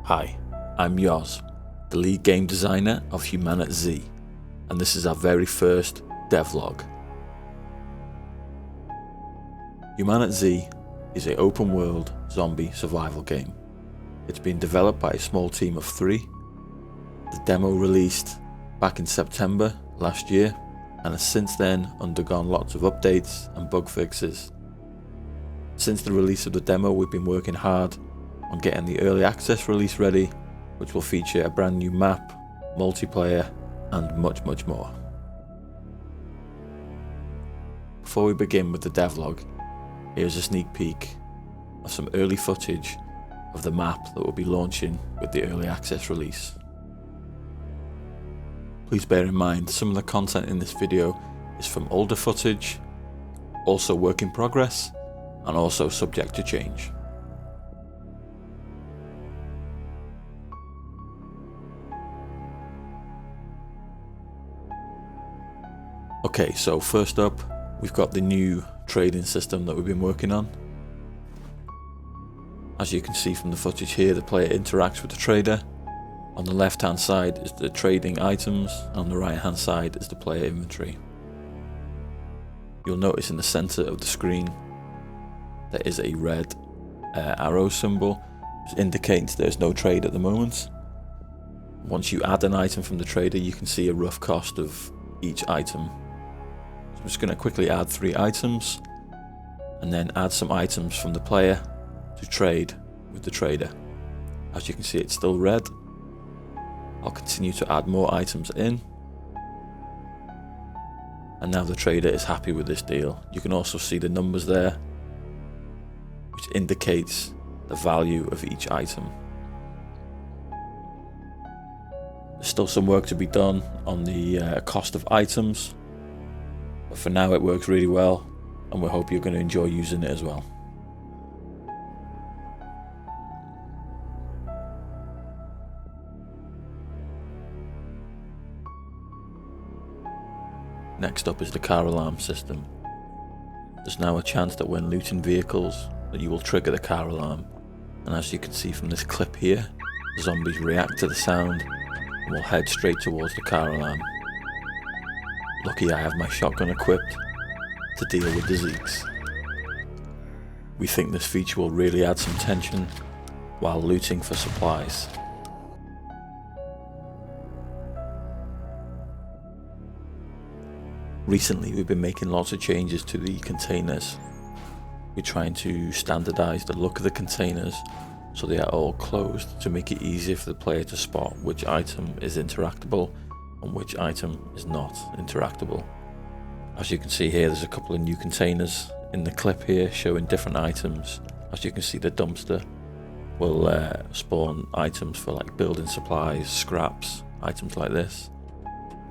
Hi, I'm Yoz, the lead game designer of HumanitZ, and this is our very first devlog. HumanitZ is an open world zombie survival game. It's been developed by a small team of 3. The demo released back in September last year and has since then undergone lots of updates and bug fixes. Since the release of the demo, we've been working hard on getting the early access release ready, which will feature a brand new map, multiplayer, and much more. Before we begin with the devlog, here's a sneak peek of some early footage of the map that will be launching with the early access release. Please bear in mind some of the content in this video is from older footage, also work in progress, and also subject to change. Okay, so first up, we've got the new trading system that we've been working on. As you can see from the footage here, the player interacts with the trader. On the left hand side is the trading items, and on the right hand side is the player inventory. You'll notice in the center of the screen there is a red arrow symbol, which indicates there's no trade at the moment. Once you add an item from the trader, you can see a rough cost of each item. I'm just going to quickly add 3 items and then add some items from the player to trade with the trader. As you can see, it's still red. I'll continue to add more items in, and now the trader is happy with this deal. You can also see the numbers there, which indicates the value of each item. There's still some work to be done on the cost of items, but for now it works really well, and we hope you're going to enjoy using it as well. Next up is the car alarm system. There's now a chance that when looting vehicles that you will trigger the car alarm, and as you can see from this clip here, the zombies react to the sound and will head straight towards the car alarm. Lucky I have my shotgun equipped to deal with the Zeeks. We think this feature will really add some tension while looting for supplies. Recently we've been making lots of changes to the containers. We're trying to standardize the look of the containers so they are all closed to make it easier for the player to spot which item is interactable and which item is not interactable. As you can see here, there's a couple of new containers in the clip here showing different items. As you can see, the dumpster will spawn items for like building supplies, scraps, items like this.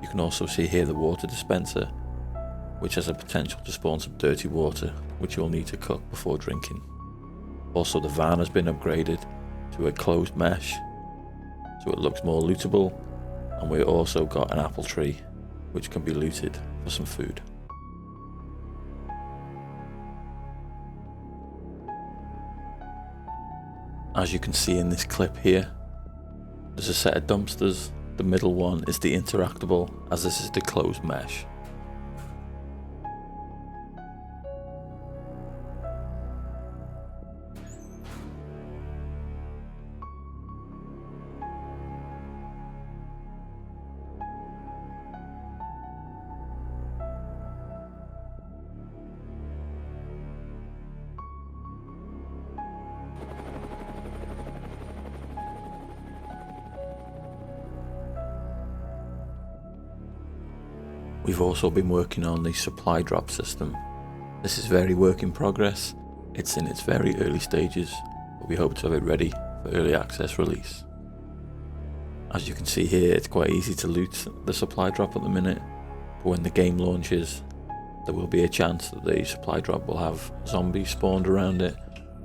You can also see here the water dispenser, which has a potential to spawn some dirty water, which you'll need to cook before drinking. Also, the van has been upgraded to a closed mesh, so it looks more lootable, and we also got an apple tree, which can be looted for some food. As you can see in this clip here, there's a set of dumpsters. The middle one is the interactable, as this is the closed mesh. We've also been working on the supply drop system. This is very work in progress. It's in its very early stages, but we hope to have it ready for early access release. As you can see here, it's quite easy to loot the supply drop at the minute, but when the game launches, there will be a chance that the supply drop will have zombies spawned around it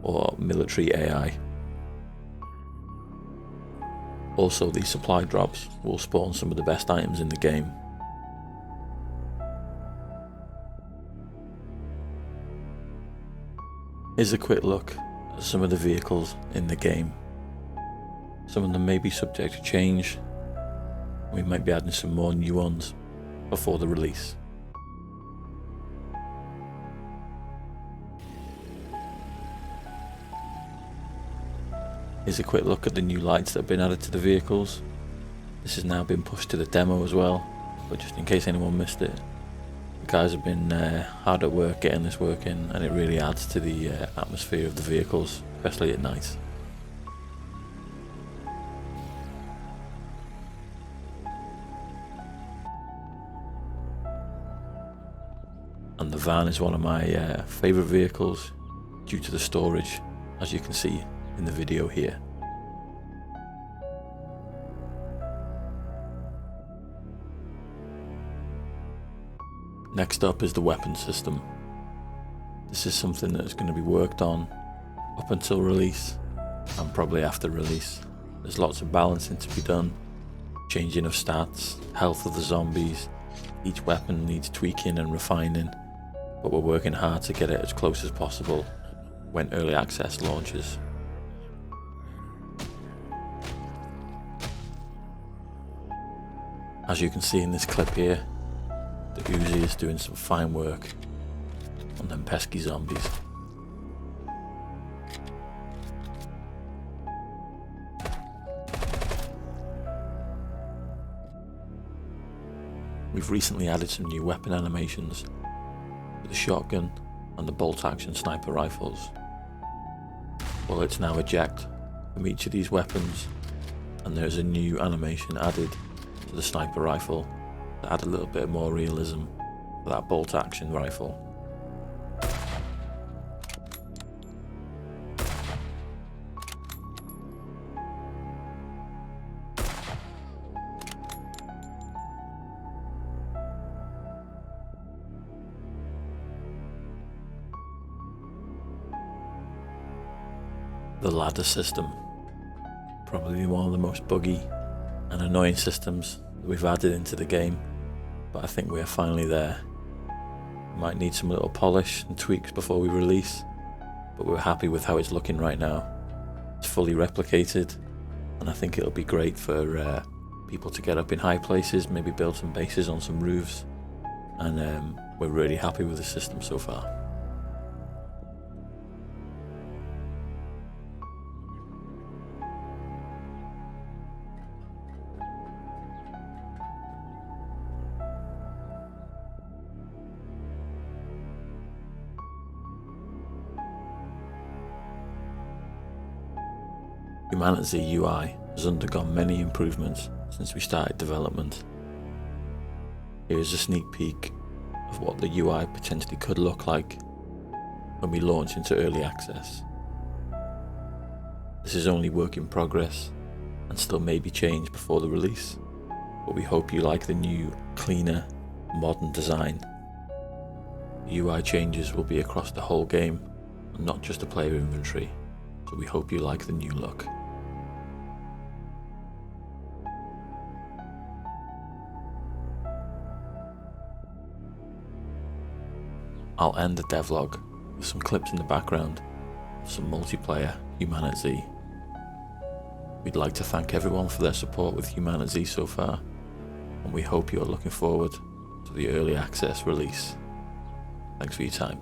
or military AI. Also, these supply drops will spawn some of the best items in the game. Here's a quick look at some of the vehicles in the game. Some of them may be subject to change. We might be adding some more new ones before the release. Here's a quick look at the new lights that have been added to the vehicles. This has now been pushed to the demo as well, but just in case anyone missed it, the guys have been hard at work getting this working, and it really adds to the atmosphere of the vehicles, especially at night. And the van is one of my favourite vehicles due to the storage, as you can see in the video here. Next up is the weapon system. This is something that is going to be worked on up until release and probably after release. There's lots of balancing to be done, changing of stats, health of the zombies. Each weapon needs tweaking and refining, but we're working hard to get it as close as possible when early access launches. As you can see in this clip here, the Uzi is doing some fine work on them pesky zombies. We've recently added some new weapon animations for the shotgun and the bolt action sniper rifles. Bullets now eject from each of these weapons, and there's a new animation added to the sniper rifle to add a little bit more realism for that bolt action rifle. The ladder system, probably one of the most buggy and annoying systems that we've added into the game, but I think we are finally there. Might need some little polish and tweaks before we release, but we're happy with how it's looking right now. It's fully replicated, and I think it'll be great for people to get up in high places, maybe build some bases on some roofs, and we're really happy with the system so far. HumanitZ UI has undergone many improvements since we started development. Here is a sneak peek of what the UI potentially could look like when we launch into early access. This is only work in progress and still may be changed before the release, but we hope you like the new, cleaner, modern design. The UI changes will be across the whole game and not just the player inventory, so we hope you like the new look. I'll end the devlog with some clips in the background of some multiplayer HumanitZ. We'd like to thank everyone for their support with HumanitZ so far, and we hope you're looking forward to the early access release. Thanks for your time.